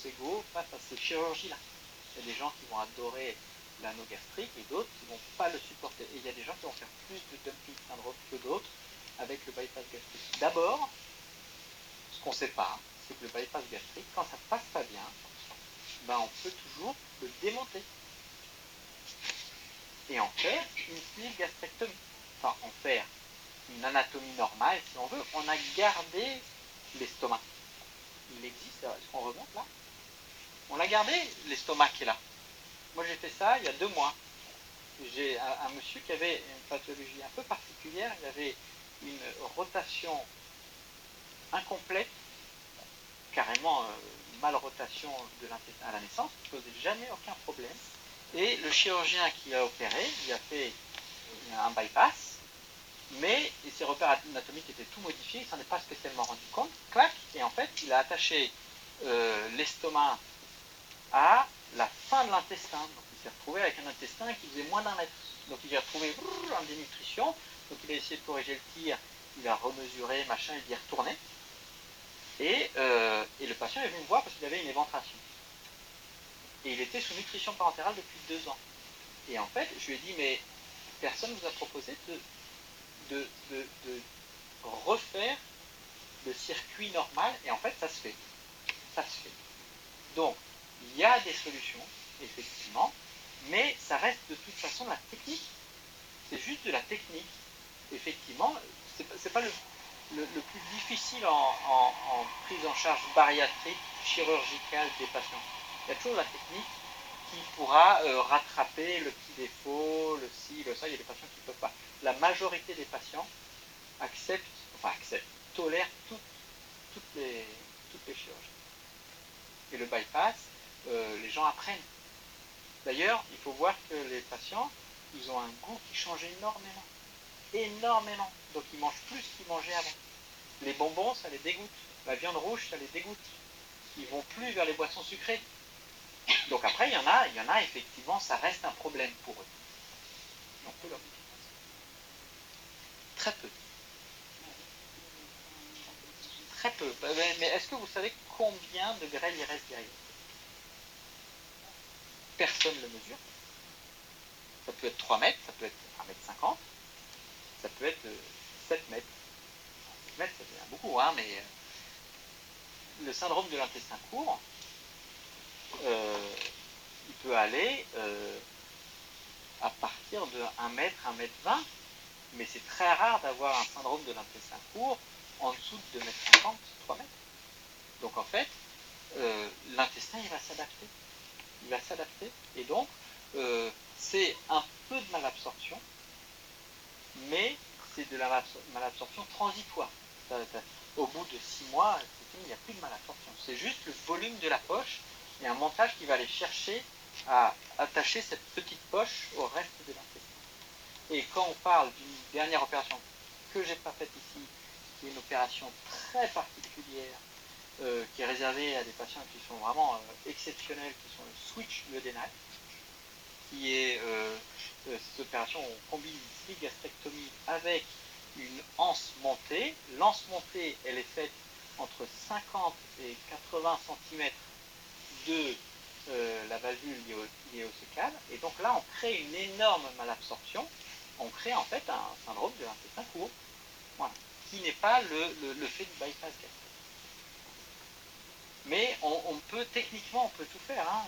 égaux face à ces chirurgies-là. Il y a des gens qui vont adorer l'anneau gastrique et d'autres qui ne vont pas le supporter. Et il y a des gens qui vont faire plus de dumping syndrome que d'autres avec le bypass gastrique. D'abord, ce qu'on ne sait pas, c'est que le bypass gastrique, quand ça ne passe pas bien, ben on peut toujours le démonter et en faire une sleeve gastrectomie. Enfin, en faire une anatomie normale, si on veut. On a gardé l'estomac. Il existe, est-ce qu'on remonte là? On l'a gardé, l'estomac qui est là. Moi j'ai fait ça il y a 2 mois. J'ai un monsieur qui avait une pathologie un peu particulière, il avait une rotation incomplète, carrément malrotation de l'intestin à la naissance, qui ne posait jamais aucun problème. Et le chirurgien qui l'a opéré, il a fait un bypass, mais ses repères anatomiques étaient tout modifiés, il ne s'en est pas spécialement rendu compte, clac, et en fait il a attaché l'estomac à la fin de l'intestin. Donc il s'est retrouvé avec un intestin qui faisait moins d'1 mètre. Donc il a retrouvé en dénutrition, donc il a essayé de corriger le tir, il a remesuré, machin, il y est retourné. Et le patient est venu me voir parce qu'il avait une éventration. Et il était sous nutrition parentérale depuis 2 ans. Et en fait, je lui ai dit, mais personne ne vous a proposé de refaire le circuit normal, et en fait, ça se fait. Ça se fait. Donc, il y a des solutions, effectivement, mais ça reste de toute façon la technique. C'est juste de la technique. Effectivement, c'est pas le plus difficile en prise en charge bariatrique, chirurgicale des patients. Il y a toujours la technique qui pourra rattraper le petit défaut, le ci, le ça. Il y a des patients qui ne peuvent pas. La majorité des patients tolèrent toutes les chirurgies. Et le bypass, les gens apprennent. D'ailleurs, il faut voir que les patients, ils ont un goût qui change énormément. Énormément. Donc ils mangent plus qu'ils mangeaient avant. Les bonbons, ça les dégoûte. La viande rouge, ça les dégoûte. Ils vont plus vers les boissons sucrées. Donc après, il y en a effectivement, ça reste un problème pour eux. On peut leur dire. Très peu. Très peu. Mais est-ce que vous savez combien de grêle il reste derrière? Personne ne le mesure. Ça peut être 3 mètres, ça peut être 1,50 m, ça peut être 7 mètres. 7 mètres, ça devient beaucoup, hein, mais le syndrome de l'intestin court, il peut aller à partir de 1 mètre, 1,20 m, mais c'est très rare d'avoir un syndrome de l'intestin court en dessous de 2,50 m, 3 mètres. Donc en fait, l'intestin, il va s'adapter. Il va s'adapter, et donc c'est un peu de malabsorption, mais c'est de la malabsorption transitoire. Au bout de 6 mois, il n'y a plus de malabsorption. C'est juste le volume de la poche et un montage qui va aller chercher à attacher cette petite poche au reste de l'intestin. Et quand on parle d'une dernière opération que je n'ai pas faite ici, qui est une opération très particulière, qui est réservée à des patients qui sont vraiment exceptionnels, qui sont le switch duodénal, qui est cette opération, on combine une sleeve gastrectomie avec une anse montée. L'anse montée, elle est faite entre 50 et 80 cm de la valvule liée au cécal. Et donc là, on crée une énorme malabsorption. On crée en fait un syndrome de l'intestin court, voilà, qui n'est pas le fait du bypass gastrique. Mais techniquement, on peut tout faire. Hein.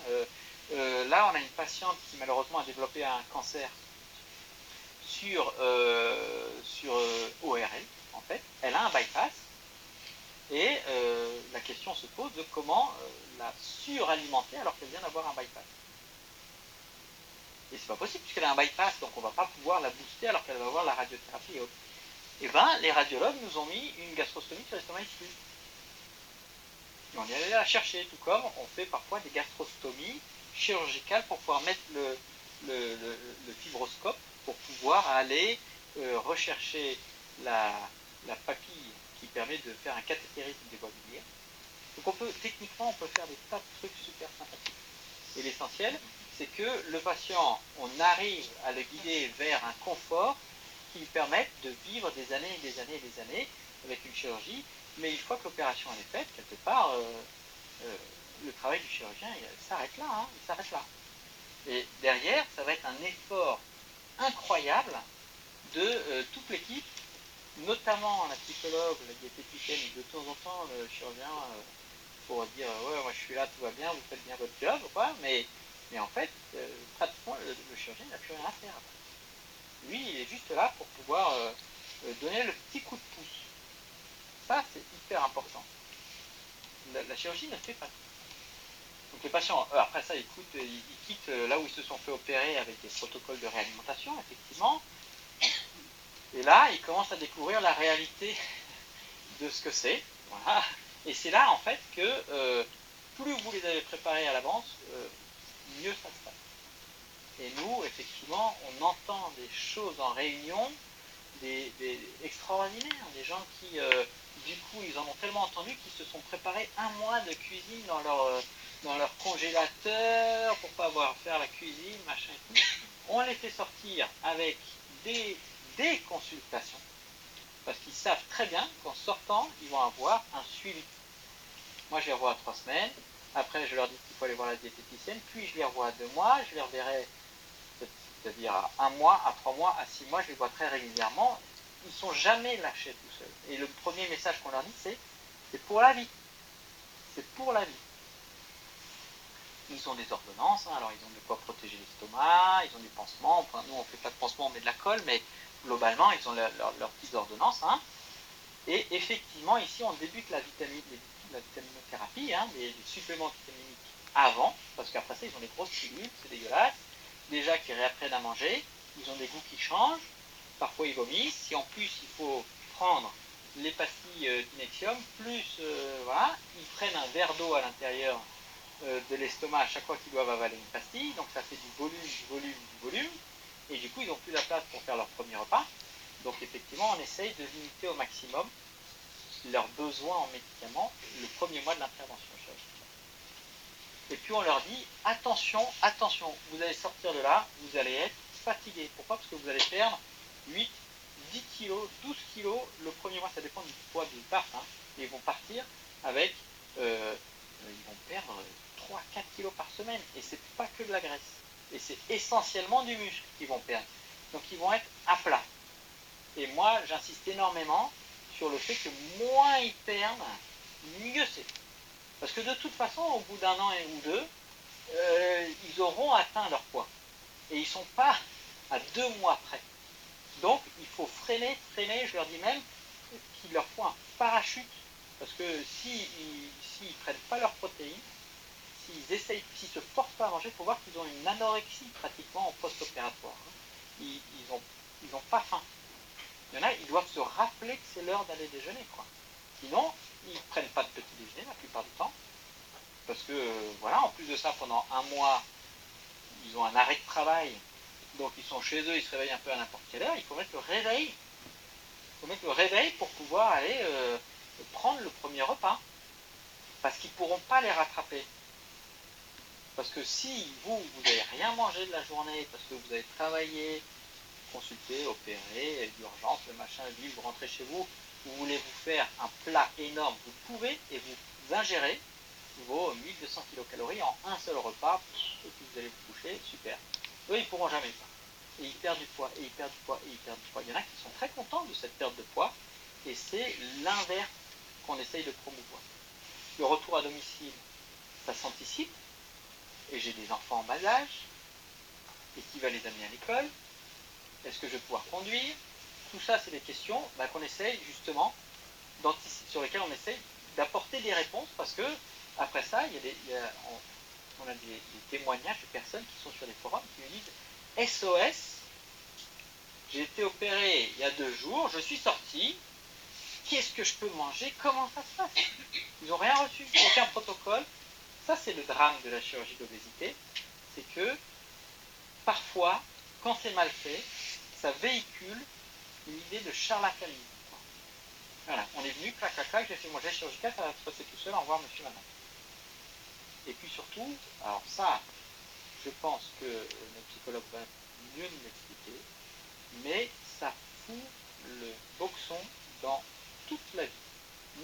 Là, on a une patiente qui malheureusement a développé un cancer sur ORL, en fait. Elle a un bypass, et la question se pose de comment la suralimenter alors qu'elle vient d'avoir un bypass. Et c'est pas possible puisqu'elle a un bypass, donc on va pas pouvoir la booster alors qu'elle va avoir la radiothérapie et autres. Et bien, les radiologues nous ont mis une gastrostomie sur l'estomac ici. Et on est allé la chercher, tout comme on fait parfois des gastrostomies chirurgicales pour pouvoir mettre le fibroscope pour pouvoir aller rechercher la papille qui permet de faire un cathétérisme des voies biliaires. Donc techniquement, on peut faire des tas de trucs super sympathiques. Et l'essentiel, c'est que le patient, on arrive à le guider vers un confort qui lui permette de vivre des années et des années et des années avec une chirurgie. Mais une fois que l'opération est faite, quelque part, le travail du chirurgien, il s'arrête là, hein, il s'arrête là. Et derrière, ça va être un effort incroyable de toute l'équipe, notamment la psychologue, la diététicienne, et de temps en temps le chirurgien, pour dire ouais, moi je suis là, tout va bien, vous faites bien votre job, quoi, mais en fait, pratiquement le chirurgien n'a plus rien à faire. Lui, il est juste là pour pouvoir donner le petit coup de pouce. Ça, c'est hyper important. La chirurgie ne fait pas tout. Donc les patients, après ça, ils quittent là où ils se sont fait opérer avec des protocoles de réalimentation, effectivement. Et là, ils commencent à découvrir la réalité de ce que c'est. Voilà. Et c'est là, en fait, que plus vous les avez préparés à l'avance, mieux ça se passe. Et nous, effectivement, on entend des choses en réunion, des extraordinaires, des gens qui, du coup, ils en ont tellement entendu qu'ils se sont préparés un mois de cuisine dans leur congélateur pour pas avoir à faire la cuisine, machin et tout. On les fait sortir avec des consultations, parce qu'ils savent très bien qu'en sortant, ils vont avoir un suivi. Moi, je les revois à 3 semaines. Après, je leur dis qu'il faut aller voir la diététicienne. Puis, je les revois à 2 mois. Je les reverrai, c'est-à-dire à 1 mois, à 3 mois, à 6 mois. Je les vois très régulièrement. Ils ne sont jamais lâchés tout seuls. Et le premier message qu'on leur dit, c'est pour la vie. C'est pour la vie. Ils ont des ordonnances. Alors, ils ont de quoi protéger l'estomac. Ils ont des pansements. Enfin, nous, on ne fait pas de pansement, on met de la colle. Mais globalement, ils ont leurs petites ordonnances. Hein. Et effectivement, ici, on débute la vitaminothérapie, hein, les suppléments vitaminiques avant, parce qu'après ça, ils ont des grosses pilules, c'est dégueulasse. Déjà qu'ils réapprennent à manger, ils ont des goûts qui changent, parfois ils vomissent. Si en plus il faut prendre les pastilles d'Inexium, plus voilà, ils prennent un verre d'eau à l'intérieur de l'estomac à chaque fois qu'ils doivent avaler une pastille, donc ça fait du volume, du volume, du volume, et du coup ils n'ont plus la place pour faire leur premier repas. Donc effectivement, on essaye de limiter au maximum leurs besoins en médicaments le premier mois de l'intervention chirurgicale. Et puis on leur dit, attention, attention, vous allez sortir de là, vous allez être fatigué. Pourquoi? Parce que vous allez perdre 8, 10 kilos, 12 kilos le premier mois, ça dépend du poids qu'ils partent. Hein. Et ils vont partir avec, ils vont perdre 3-4 kilos par semaine. Et c'est pas que de la graisse. Et c'est essentiellement du muscle qu'ils vont perdre. Donc ils vont être à plat. Et moi, j'insiste énormément sur le fait que moins ils perdent, mieux c'est. Parce que de toute façon, au bout d'un an ou deux, ils auront atteint leur poids. Et ils ne sont pas à 2 mois près. Donc, il faut freiner. Je leur dis même qu'il leur faut un parachute. Parce que s'ils ne prennent pas leurs protéines, s'ils se forcent pas à manger, il faut voir qu'ils ont une anorexie pratiquement en post-opératoire. Ils n'ont pas faim. Il y en a, ils doivent se rappeler que c'est l'heure d'aller déjeuner, quoi. Sinon, ils ne prennent pas de petit déjeuner la plupart du temps. Parce que, voilà, en plus de ça, pendant un mois, ils ont un arrêt de travail. Donc, ils sont chez eux, ils se réveillent un peu à n'importe quelle heure. Il faut mettre le réveil. Il faut mettre le réveil pour pouvoir aller prendre le premier repas. Parce qu'ils ne pourront pas les rattraper. Parce que si vous n'avez rien mangé de la journée, parce que vous avez travaillé, consulté, opéré, l'urgence, le machin, vous rentrez chez vous, vous voulez vous faire un plat énorme, vous pouvez, et vous ingérez vos 1200 kilocalories en un seul repas, et puis vous allez vous coucher, super. Eux, ils ne pourront jamais ça. Et ils perdent du poids, et ils perdent du poids, et ils perdent du poids. Il y en a qui sont très contents de cette perte de poids, et c'est l'inverse qu'on essaye de promouvoir. Le retour à domicile, ça s'anticipe, et j'ai des enfants en bas âge, et qui va les amener à l'école? Est-ce que je vais pouvoir conduire? Tout ça, c'est des questions qu'on essaye justement, sur lesquelles on essaye d'apporter des réponses, parce que après ça, on a des témoignages de personnes qui sont sur les forums qui me disent SOS, j'ai été opéré il y a 2 jours, je suis sorti, qu'est-ce que je peux manger? Comment ça se passe? Ils n'ont rien reçu, aucun protocole. Ça, c'est le drame de la chirurgie d'obésité, c'est que parfois, quand c'est mal fait, ça véhicule une idée de charlatanisme. Voilà, on est venu, clac, clac, clac, j'ai fait mon geste chirurgical, ça va se passer tout seul, au revoir monsieur, madame. Et puis surtout, alors ça, je pense que notre psychologue va mieux nous l'expliquer, mais ça fout le boxon dans toute la vie,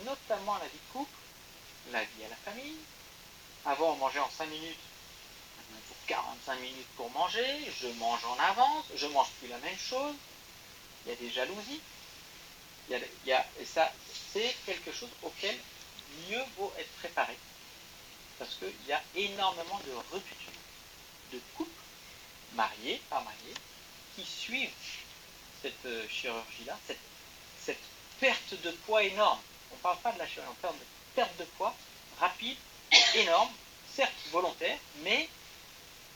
notamment la vie de couple, la vie à la famille, Avant, on mangeait en 5 minutes. Il faut 45 minutes pour manger. Je mange en avance. Je mange plus la même chose. Il y a des jalousies. Et ça, c'est quelque chose auquel mieux vaut être préparé. Parce qu'il y a énormément de ruptures de couples, mariés, pas mariés, qui suivent cette chirurgie-là, cette perte de poids énorme. On ne parle pas de la chirurgie, on parle de perte de poids rapide, énorme, certes volontaire, mais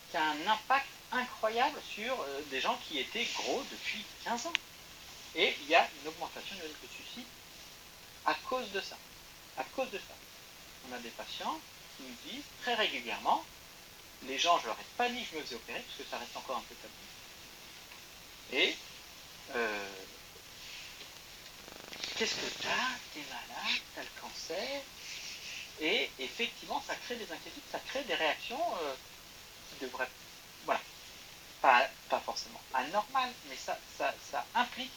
qui a un impact incroyable sur des gens qui étaient gros depuis 15 ans. Et il y a une augmentation du risque de suicide à cause de ça. À cause de ça. On a des patients qui nous disent très régulièrement, les gens, je leur ai pas dit que je me faisais opérer, parce que ça reste encore un peu tabou. Et qu'est-ce que t'as? T'es malade, t'as le cancer. Et effectivement, ça crée des inquiétudes, ça crée des réactions qui devraient, voilà, pas forcément anormales, mais ça implique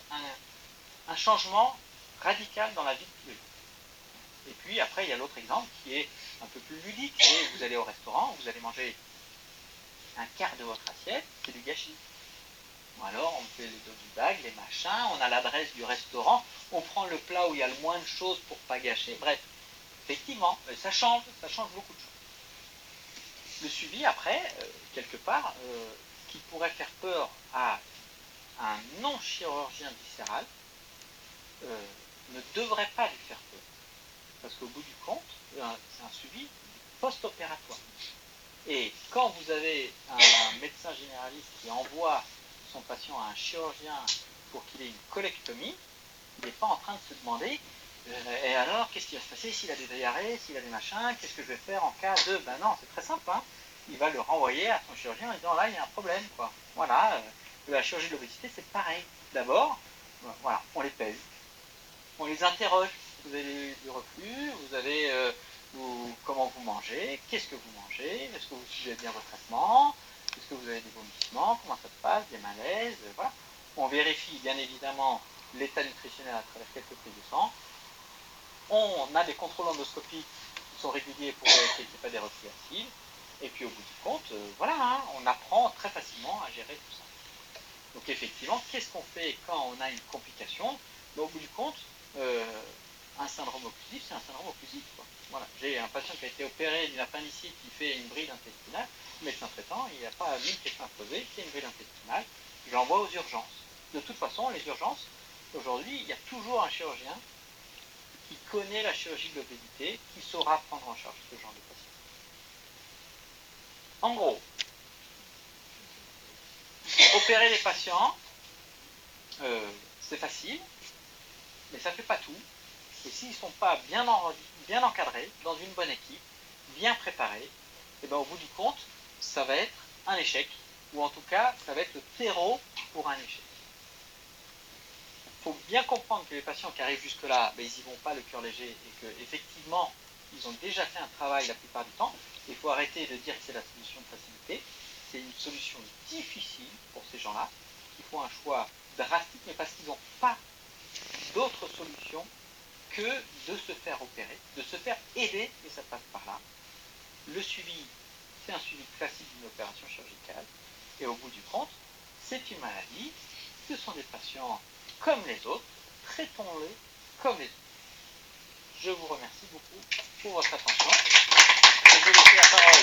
un changement radical dans la vie de tous les jours. Et puis après, il y a l'autre exemple qui est un peu plus ludique, c'est vous allez au restaurant, vous allez manger un quart de votre assiette, c'est du gâchis. Ou alors on fait les doggy bags, les machins, on a l'adresse du restaurant, on prend le plat où il y a le moins de choses pour pas gâcher. Bref, effectivement, ça change beaucoup de choses. Le suivi après, quelque part, qui pourrait faire peur à un non-chirurgien viscéral, ne devrait pas lui faire peur. Parce qu'au bout du compte, c'est un suivi post-opératoire. Et quand vous avez un médecin généraliste qui envoie son patient à un chirurgien pour qu'il ait une colectomie, il n'est pas en train de se demander et alors, qu'est-ce qui va se passer s'il a des diarrhées, s'il a des machins, qu'est-ce que je vais faire en cas de... Ben non, c'est très simple, hein. Il va le renvoyer à son chirurgien en disant là, il y a un problème, quoi. Voilà, la chirurgie de l'obésité, c'est pareil. D'abord, voilà, on les pèse, on les interroge. Vous avez du reflux, vous avez comment vous mangez, qu'est-ce que vous mangez, est-ce que vous suivez bien vos traitements, est-ce que vous avez des vomissements, comment ça se passe, des malaises, voilà. On vérifie bien évidemment l'état nutritionnel à travers quelques prises de sang. On a des contrôles endoscopiques qui sont réguliers pour vérifier qu'il n'y ait pas des reflux acides. Et puis au bout du compte, voilà, hein, on apprend très facilement à gérer tout ça. Donc effectivement, qu'est-ce qu'on fait quand on a une complication? Mais au bout du compte, un syndrome occlusif, c'est un syndrome occlusif, quoi. Voilà. J'ai un patient qui a été opéré d'une appendicite qui fait une bride intestinale. Le médecin traitant, il n'y a pas 1000 questions à poser, c'est une bride intestinale. Je l'envoie aux urgences. De toute façon, les urgences, aujourd'hui, il y a toujours un chirurgien qui connaît la chirurgie de l'obésité, qui saura prendre en charge ce genre de patient. En gros, opérer les patients, c'est facile, mais ça ne fait pas tout. Et s'ils ne sont pas bien encadrés, dans une bonne équipe, bien préparés, et ben au bout du compte, ça va être un échec, ou en tout cas, ça va être le terreau pour un échec. Il faut bien comprendre que les patients qui arrivent jusque-là, ben, ils n'y vont pas le cœur léger, et qu'effectivement, ils ont déjà fait un travail la plupart du temps. Il faut arrêter de dire que c'est la solution de facilité. C'est une solution difficile pour ces gens-là, qui font un choix drastique, mais parce qu'ils n'ont pas d'autre solution que de se faire opérer, de se faire aider, et ça passe par là. Le suivi, c'est un suivi classique d'une opération chirurgicale, et au bout du compte, c'est une maladie, ce sont des patients comme les autres, traitons-les comme les autres. Je vous remercie beaucoup pour votre attention. Je vais laisser la parole